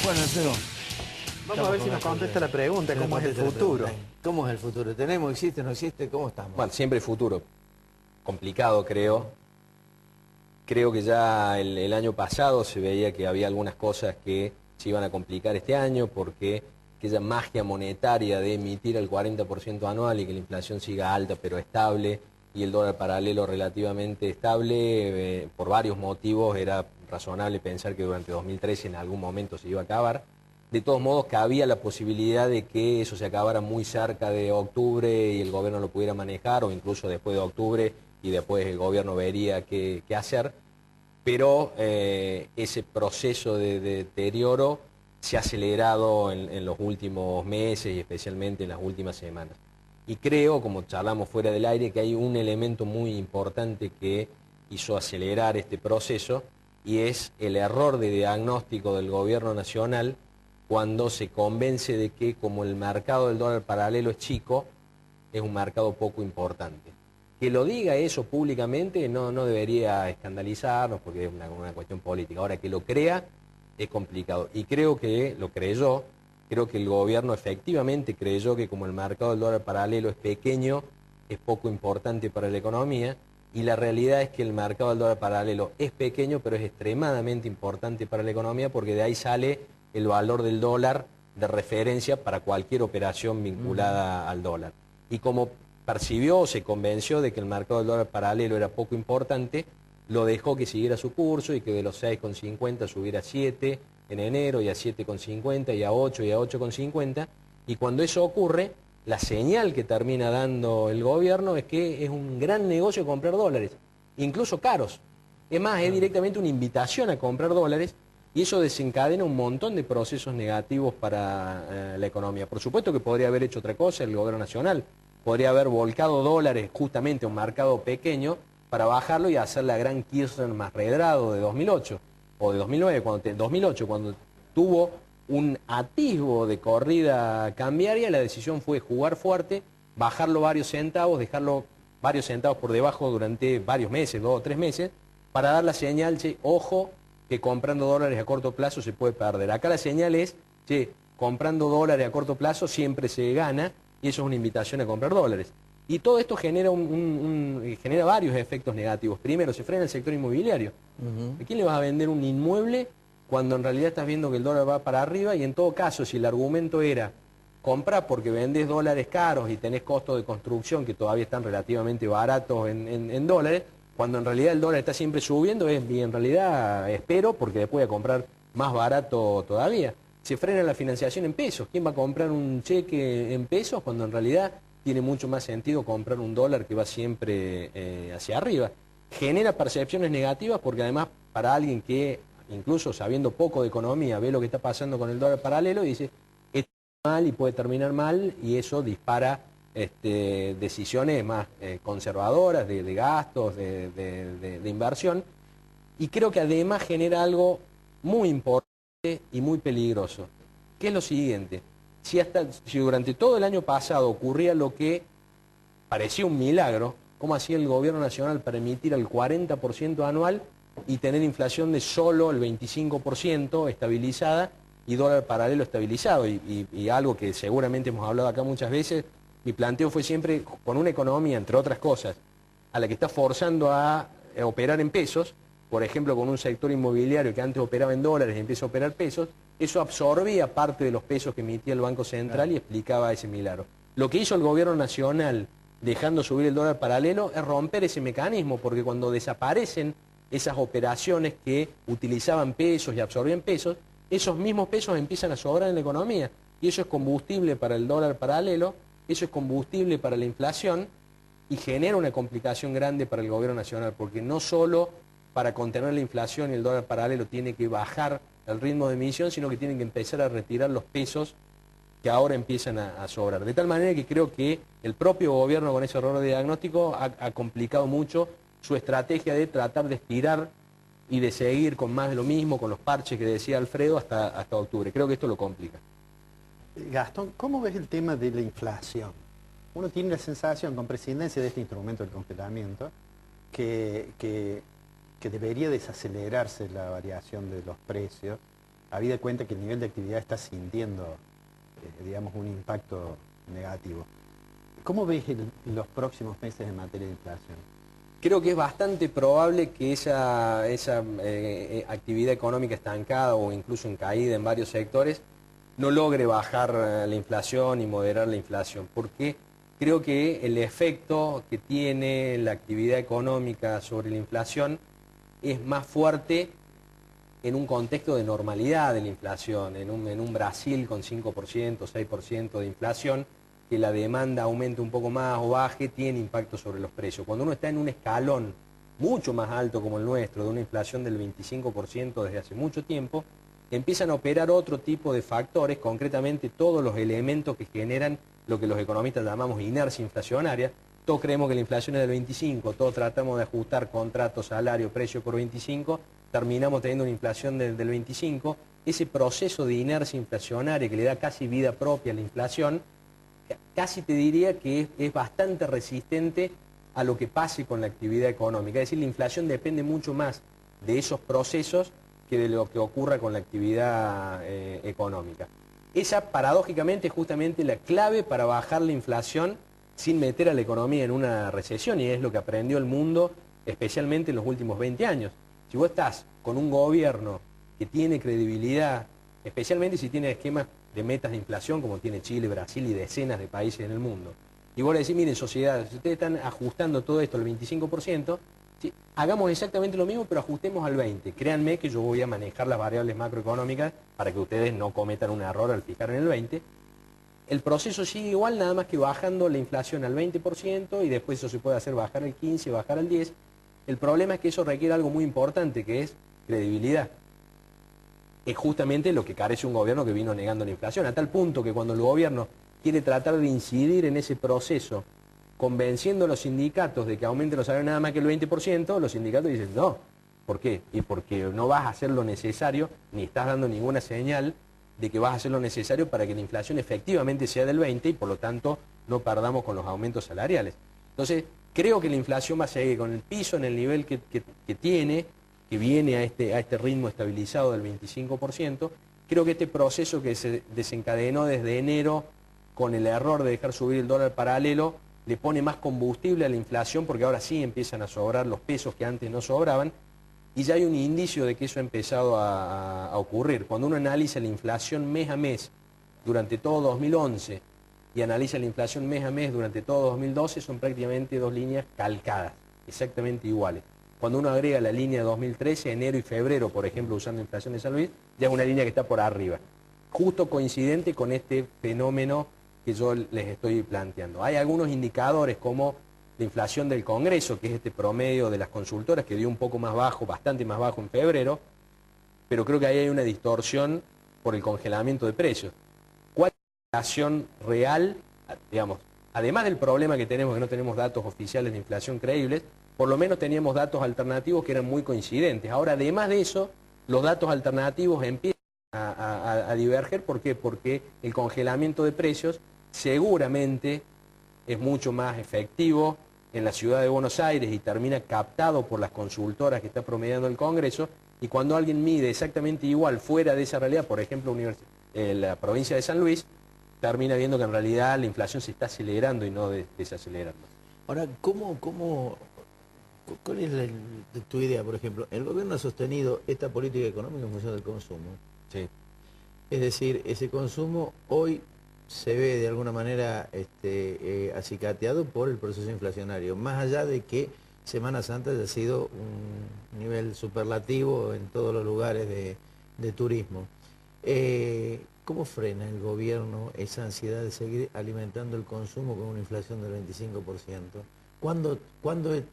Bueno, Alfredo, Vamos a ver si nos contesta la pregunta, ¿cómo es el futuro? ¿Cómo es el futuro? ¿Tenemos, existe, no existe? ¿Cómo estamos? Bueno, siempre hay futuro. Complicado, creo. Creo que ya el año pasado se veía que había algunas cosas que se iban a complicar este año porque aquella magia monetaria de emitir el 40% anual y que la inflación siga alta pero estable y el dólar paralelo relativamente estable, por varios motivos era razonable pensar que durante 2013 en algún momento se iba a acabar. De todos modos, cabía la posibilidad de que eso se acabara muy cerca de octubre y el gobierno lo pudiera manejar, o incluso después de octubre y después el gobierno vería qué hacer. Pero ese proceso de deterioro se ha acelerado en los últimos meses y especialmente en las últimas semanas. Y creo, como charlamos fuera del aire, que hay un elemento muy importante que hizo acelerar este proceso y es el error de diagnóstico del gobierno nacional cuando se convence de que como el mercado del dólar paralelo es chico, es un mercado poco importante. Que lo diga eso públicamente no debería escandalizarnos porque es una cuestión política. Ahora, que lo crea es complicado. Y creo que lo creyó, creo que el gobierno efectivamente creyó que como el mercado del dólar paralelo es pequeño, es poco importante para la economía, y la realidad es que el mercado del dólar paralelo es pequeño, pero es extremadamente importante para la economía porque de ahí sale el valor del dólar de referencia para cualquier operación vinculada al dólar. Y como percibió o se convenció de que el mercado del dólar paralelo era poco importante, lo dejó que siguiera su curso y que de los 6,50 subiera a 7 en enero y a 7,50 y a 8 y a 8,50. Y cuando eso ocurre, la señal que termina dando el gobierno es que es un gran negocio comprar dólares, incluso caros. Es más, es directamente una invitación a comprar dólares y eso desencadena un montón de procesos negativos para la economía. Por supuesto que podría haber hecho otra cosa el gobierno nacional, podría haber volcado dólares justamente a un mercado pequeño para bajarlo y hacer la gran Kirchner Masredrado de 2008 o de 2009, 2008, cuando tuvo un atisbo de corrida cambiaria, la decisión fue jugar fuerte, bajarlo varios centavos, dejarlo varios centavos por debajo durante varios meses, 2 o 3 meses, para dar la señal, che, ojo, que comprando dólares a corto plazo se puede perder. Acá la señal es, che, comprando dólares a corto plazo siempre se gana, y eso es una invitación a comprar dólares. Y todo esto genera, genera varios efectos negativos. Primero, se frena el sector inmobiliario. ¿A quién le vas a vender un inmueble cuando en realidad estás viendo que el dólar va para arriba? Y en todo caso, si el argumento era comprar porque vendés dólares caros y tenés costos de construcción que todavía están relativamente baratos en dólares, cuando en realidad el dólar está siempre subiendo, y en realidad espero porque después voy a comprar más barato todavía. Se frena la financiación en pesos. ¿Quién va a comprar un cheque en pesos cuando en realidad tiene mucho más sentido comprar un dólar que va siempre hacia arriba? Genera percepciones negativas porque además para alguien que, incluso sabiendo poco de economía, ve lo que está pasando con el dólar paralelo y dice, esto está mal y puede terminar mal, y eso dispara decisiones más conservadoras de gastos, de inversión, y creo que además genera algo muy importante y muy peligroso, que es lo siguiente: si durante todo el año pasado ocurría lo que parecía un milagro, ¿cómo hacía el gobierno nacional para emitir el 40% anual y tener inflación de solo el 25% estabilizada y dólar paralelo estabilizado? Y algo que seguramente hemos hablado acá muchas veces, mi planteo fue siempre con una economía, entre otras cosas, a la que está forzando a operar en pesos, por ejemplo con un sector inmobiliario que antes operaba en dólares y empieza a operar pesos, eso absorbía parte de los pesos que emitía el Banco Central y explicaba ese milagro. Lo que hizo el gobierno nacional dejando subir el dólar paralelo es romper ese mecanismo, porque cuando desaparecen esas operaciones que utilizaban pesos y absorbían pesos, esos mismos pesos empiezan a sobrar en la economía, y eso es combustible para el dólar paralelo, eso es combustible para la inflación, y genera una complicación grande para el gobierno nacional, porque no solo para contener la inflación y el dólar paralelo tiene que bajar el ritmo de emisión, sino que tienen que empezar a retirar los pesos que ahora empiezan a sobrar. De tal manera que creo que el propio gobierno con ese error de diagnóstico ha complicado mucho su estrategia de tratar de estirar y de seguir con más de lo mismo, con los parches que decía Alfredo, hasta octubre. Creo que esto lo complica. Gastón, ¿cómo ves el tema de la inflación? Uno tiene la sensación, con presidencia de este instrumento del congelamiento, que debería desacelerarse la variación de los precios habida cuenta que el nivel de actividad está sintiendo, digamos, un impacto negativo. ¿Cómo ves los próximos meses en materia de inflación? Creo que es bastante probable que esa actividad económica estancada o incluso en caída en varios sectores no logre bajar la inflación y moderar la inflación, porque creo que el efecto que tiene la actividad económica sobre la inflación es más fuerte en un contexto de normalidad de la inflación, en un Brasil con 5%, 6% de inflación, que la demanda aumente un poco más o baje, tiene impacto sobre los precios. Cuando uno está en un escalón mucho más alto como el nuestro, de una inflación del 25% desde hace mucho tiempo, empiezan a operar otro tipo de factores, concretamente todos los elementos que generan lo que los economistas llamamos inercia inflacionaria. Todos creemos que la inflación es del 25, todos tratamos de ajustar contrato, salario, precio por 25, terminamos teniendo una inflación del 25. Ese proceso de inercia inflacionaria que le da casi vida propia a la inflación, casi te diría que es bastante resistente a lo que pase con la actividad económica. Es decir, la inflación depende mucho más de esos procesos que de lo que ocurra con la actividad económica. Esa, paradójicamente, es justamente la clave para bajar la inflación sin meter a la economía en una recesión, y es lo que aprendió el mundo, especialmente en los últimos 20 años. Si vos estás con un gobierno que tiene credibilidad, especialmente si tiene esquemas de metas de inflación como tiene Chile, Brasil y decenas de países en el mundo, y vos le decís, miren, sociedad, si ustedes están ajustando todo esto al 25%, ¿sí?, hagamos exactamente lo mismo, pero ajustemos al 20%. Créanme que yo voy a manejar las variables macroeconómicas para que ustedes no cometan un error al fijar en el 20%. El proceso sigue igual, nada más que bajando la inflación al 20%, y después eso se puede hacer bajar al 15%, bajar al 10%. El problema es que eso requiere algo muy importante, que es credibilidad. Es justamente lo que carece un gobierno que vino negando la inflación, a tal punto que cuando el gobierno quiere tratar de incidir en ese proceso, convenciendo a los sindicatos de que aumenten los salarios nada más que el 20%, los sindicatos dicen no. ¿Por qué? Y porque no vas a hacer lo necesario, ni estás dando ninguna señal de que vas a hacer lo necesario para que la inflación efectivamente sea del 20% y por lo tanto no perdamos con los aumentos salariales. Entonces, creo que la inflación va a seguir con el piso en el nivel que tiene, que viene a este ritmo estabilizado del 25%. Creo que este proceso que se desencadenó desde enero con el error de dejar subir el dólar paralelo le pone más combustible a la inflación, porque ahora sí empiezan a sobrar los pesos que antes no sobraban, y ya hay un indicio de que eso ha empezado a ocurrir. Cuando uno analiza la inflación mes a mes durante todo 2011 y analiza la inflación mes a mes durante todo 2012, son prácticamente dos líneas calcadas, exactamente iguales. Cuando uno agrega la línea de 2013, enero y febrero, por ejemplo, usando inflación de San Luis, ya es una línea que está por arriba, justo coincidente con este fenómeno que yo les estoy planteando. Hay algunos indicadores como la inflación del Congreso, que es este promedio de las consultoras, que dio un poco más bajo, bastante más bajo en febrero, pero creo que ahí hay una distorsión por el congelamiento de precios. ¿Cuál es la inflación real? Digamos, además del problema que tenemos, que no tenemos datos oficiales de inflación creíbles, por lo menos teníamos datos alternativos que eran muy coincidentes. Ahora, además de eso, los datos alternativos empiezan a diverger. ¿Por qué? Porque el congelamiento de precios seguramente es mucho más efectivo en la ciudad de Buenos Aires y termina captado por las consultoras que está promediando el Congreso, y cuando alguien mide exactamente igual fuera de esa realidad, por ejemplo la provincia de San Luis, termina viendo que en realidad la inflación se está acelerando y no desacelerando. Ahora, ¿cuál es tu idea, por ejemplo? El gobierno ha sostenido esta política económica en función del consumo. Sí. Es decir, ese consumo hoy se ve de alguna manera acicateado por el proceso inflacionario, más allá de que Semana Santa haya sido un nivel superlativo en todos los lugares de turismo. ¿Cómo frena el gobierno esa ansiedad de seguir alimentando el consumo con una inflación del 25%? ¿Cuándo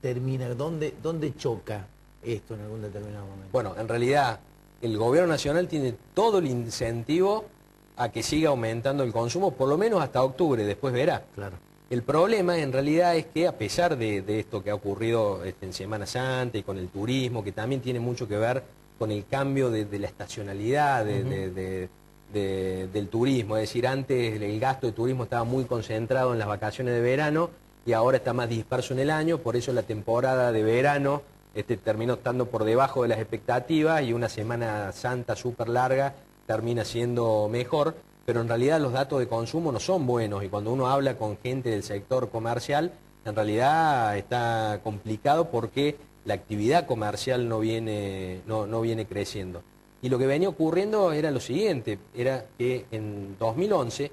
termina? ¿Dónde choca esto en algún determinado momento? Bueno, en realidad el gobierno nacional tiene todo el incentivo a que siga aumentando el consumo, por lo menos hasta octubre, después verá. Claro. El problema en realidad es que, a pesar de esto que ha ocurrido en Semana Santa y con el turismo, que también tiene mucho que ver con el cambio de la estacionalidad del turismo, es decir, antes el gasto de turismo estaba muy concentrado en las vacaciones de verano y ahora está más disperso en el año, por eso la temporada de verano terminó estando por debajo de las expectativas y una Semana Santa súper larga termina siendo mejor, pero en realidad los datos de consumo no son buenos y cuando uno habla con gente del sector comercial, en realidad está complicado porque la actividad comercial no viene creciendo. Y lo que venía ocurriendo era lo siguiente, era que en 2011,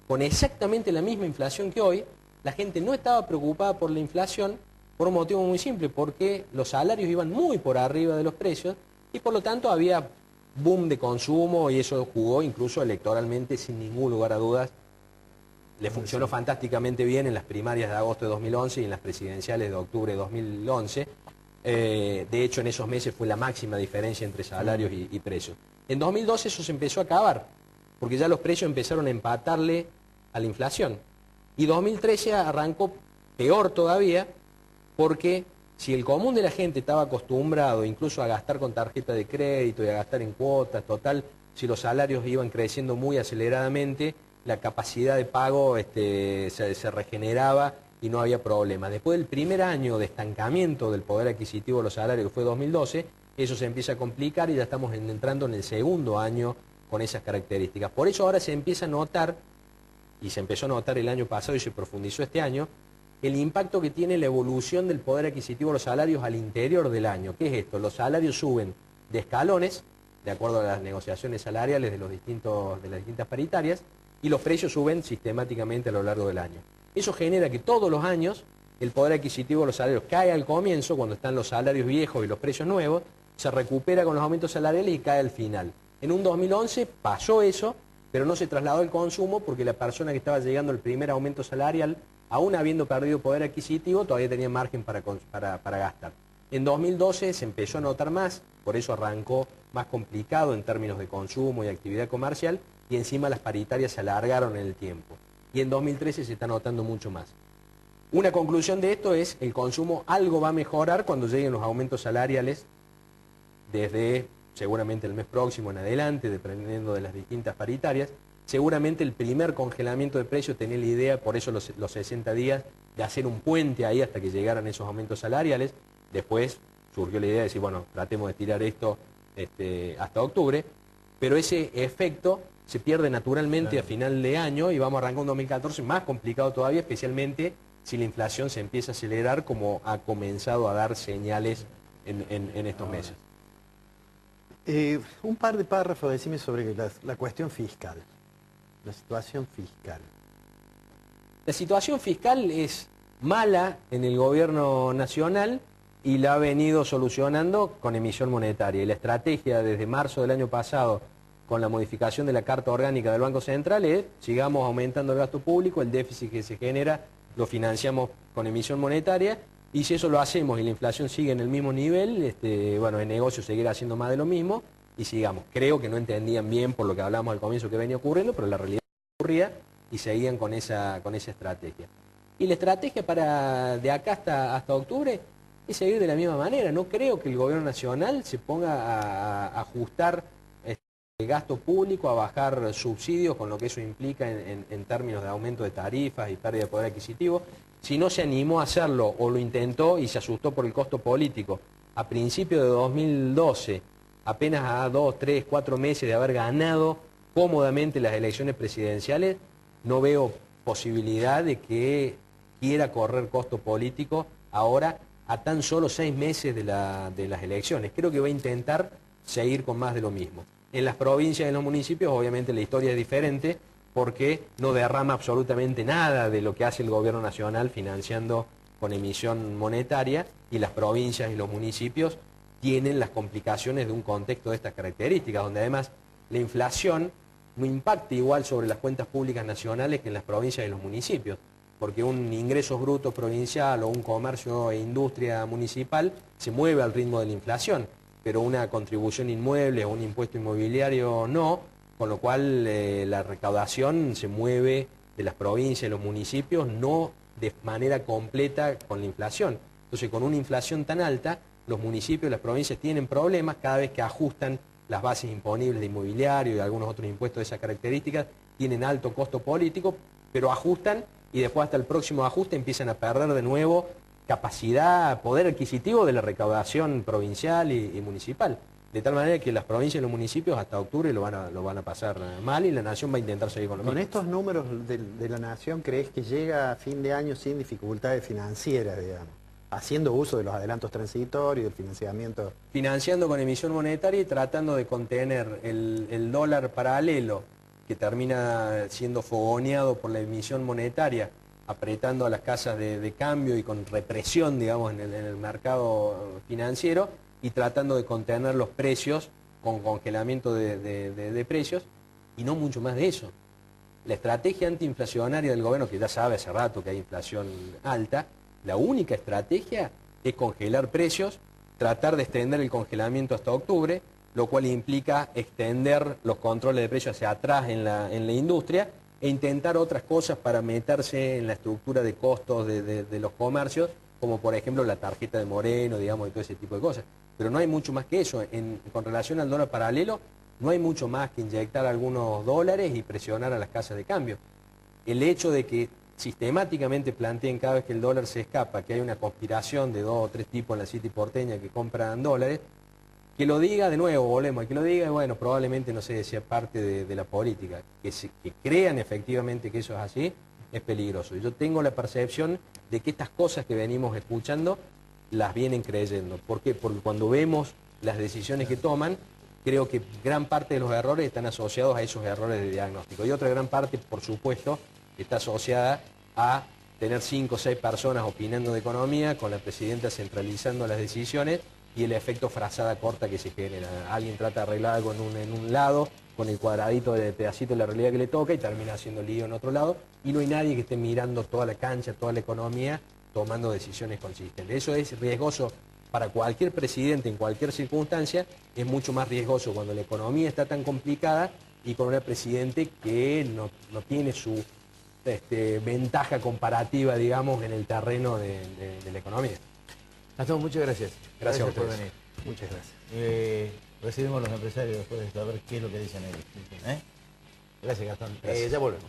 con exactamente la misma inflación que hoy, la gente no estaba preocupada por la inflación por un motivo muy simple, porque los salarios iban muy por arriba de los precios y por lo tanto había boom de consumo y eso jugó incluso electoralmente sin ningún lugar a dudas. Le funcionó fantásticamente bien en las primarias de agosto de 2011 y en las presidenciales de octubre de 2011. De hecho, en esos meses fue la máxima diferencia entre salarios y precios. En 2012 eso se empezó a acabar, porque ya los precios empezaron a empatarle a la inflación. Y 2013 arrancó peor todavía, porque si el común de la gente estaba acostumbrado incluso a gastar con tarjeta de crédito y a gastar en cuotas, total, si los salarios iban creciendo muy aceleradamente, la capacidad de pago se regeneraba y no había problema. Después del primer año de estancamiento del poder adquisitivo de los salarios, que fue 2012, eso se empieza a complicar y ya estamos entrando en el segundo año con esas características. Por eso ahora se empieza a notar, y se empezó a notar el año pasado y se profundizó este año, el impacto que tiene la evolución del poder adquisitivo de los salarios al interior del año. ¿Qué es esto? Los salarios suben de escalones, de acuerdo a las negociaciones salariales de las distintas paritarias, y los precios suben sistemáticamente a lo largo del año. Eso genera que todos los años el poder adquisitivo de los salarios cae al comienzo, cuando están los salarios viejos y los precios nuevos, se recupera con los aumentos salariales y cae al final. En un 2011 pasó eso, pero no se trasladó el consumo porque la persona que estaba llegando al primer aumento salarial, aún habiendo perdido poder adquisitivo, todavía tenía margen para gastar. En 2012 se empezó a notar más, por eso arrancó más complicado en términos de consumo y actividad comercial, y encima las paritarias se alargaron en el tiempo. Y en 2013 se está notando mucho más. Una conclusión de esto es el consumo algo va a mejorar cuando lleguen los aumentos salariales desde seguramente el mes próximo en adelante, dependiendo de las distintas paritarias. Seguramente el primer congelamiento de precios tenía la idea, por eso los 60 días, de hacer un puente ahí hasta que llegaran esos aumentos salariales. Después surgió la idea de decir, bueno, tratemos de tirar esto hasta octubre, pero ese efecto se pierde naturalmente a final de año y vamos a arrancar un 2014 más complicado todavía, especialmente si la inflación se empieza a acelerar como ha comenzado a dar señales en estos meses. Un par de párrafos, decime sobre la cuestión fiscal, la situación fiscal. La situación fiscal es mala en el gobierno nacional y la ha venido solucionando con emisión monetaria. Y la estrategia desde marzo del año pasado, con la modificación de la Carta Orgánica del Banco Central, es sigamos aumentando el gasto público, el déficit que se genera lo financiamos con emisión monetaria, y si eso lo hacemos y la inflación sigue en el mismo nivel, bueno, el negocio seguirá haciendo más de lo mismo y sigamos. Creo que no entendían bien por lo que hablamos al comienzo que venía ocurriendo, pero la realidad ocurría y seguían con esa estrategia. Y la estrategia de acá hasta octubre es seguir de la misma manera. No creo que el gobierno nacional se ponga a ajustar el gasto público, a bajar subsidios, con lo que eso implica en términos de aumento de tarifas y pérdida de poder adquisitivo. Si no se animó a hacerlo o lo intentó y se asustó por el costo político a principios de 2012, apenas a 2, 3, 4 meses de haber ganado cómodamente las elecciones presidenciales, no veo posibilidad de que quiera correr costo político ahora a tan solo 6 meses de las elecciones. Creo que va a intentar seguir con más de lo mismo. En las provincias y en los municipios obviamente la historia es diferente porque no derrama absolutamente nada de lo que hace el gobierno nacional financiando con emisión monetaria, y las provincias y los municipios tienen las complicaciones de un contexto de estas características, donde además la inflación no impacta igual sobre las cuentas públicas nacionales que en las provincias y los municipios, porque un ingreso bruto provincial o un comercio e industria municipal se mueve al ritmo de la inflación, pero una contribución inmueble o un impuesto inmobiliario no, con lo cual la recaudación se mueve de las provincias y los municipios no de manera completa con la inflación. Entonces, con una inflación tan alta, los municipios y las provincias tienen problemas cada vez que ajustan las bases imponibles de inmobiliario y algunos otros impuestos de esas características, tienen alto costo político, pero ajustan y después hasta el próximo ajuste empiezan a perder de nuevo capacidad, poder adquisitivo de la recaudación provincial y municipal. De tal manera que las provincias y los municipios hasta octubre lo van a pasar mal y la nación va a intentar seguir con lo mismo. Con estos números de la nación, ¿crees que llega a fin de año sin dificultades financieras, digamos? Haciendo uso de los adelantos transitorios, del financiamiento. Financiando con emisión monetaria y tratando de contener el dólar paralelo que termina siendo fogoneado por la emisión monetaria, apretando a las casas de cambio y con represión, digamos, en el mercado financiero, y tratando de contener los precios con congelamiento de precios, y no mucho más de eso. La estrategia antiinflacionaria del gobierno, que ya sabe hace rato que hay inflación alta, la única estrategia es congelar precios, tratar de extender el congelamiento hasta octubre, lo cual implica extender los controles de precios hacia atrás en la industria e intentar otras cosas para meterse en la estructura de costos de los comercios, como por ejemplo la tarjeta de Moreno, digamos, y todo ese tipo de cosas. Pero no hay mucho más que eso. Con relación al dólar paralelo, no hay mucho más que inyectar algunos dólares y presionar a las casas de cambio. El hecho de que sistemáticamente planteen cada vez que el dólar se escapa, que hay una conspiración de 2 o 3 tipos en la City porteña que compran dólares, que lo diga de nuevo, volvemos, que lo diga, bueno, probablemente, no sé, sea parte de la política. Que crean efectivamente que eso es así, es peligroso. Yo tengo la percepción de que estas cosas que venimos escuchando las vienen creyendo. ¿Por qué? Porque cuando vemos las decisiones que toman, creo que gran parte de los errores están asociados a esos errores de diagnóstico. Y otra gran parte, por supuesto, está asociada a tener 5 o 6 personas opinando de economía, con la presidenta centralizando las decisiones y el efecto frazada corta que se genera. Alguien trata de arreglar algo en un lado, con el cuadradito de pedacito de la realidad que le toca, y termina haciendo lío en otro lado, y no hay nadie que esté mirando toda la cancha, toda la economía, tomando decisiones consistentes. Eso es riesgoso para cualquier presidente en cualquier circunstancia, es mucho más riesgoso cuando la economía está tan complicada y con una presidente que no tiene su ventaja comparativa, digamos, en el terreno de la economía. Gastón, muchas gracias. Gracias por venir. Muchas gracias. Recibimos a los empresarios después de saber qué es lo que dicen ellos. Gracias, Gastón. Gracias. Ya volvemos.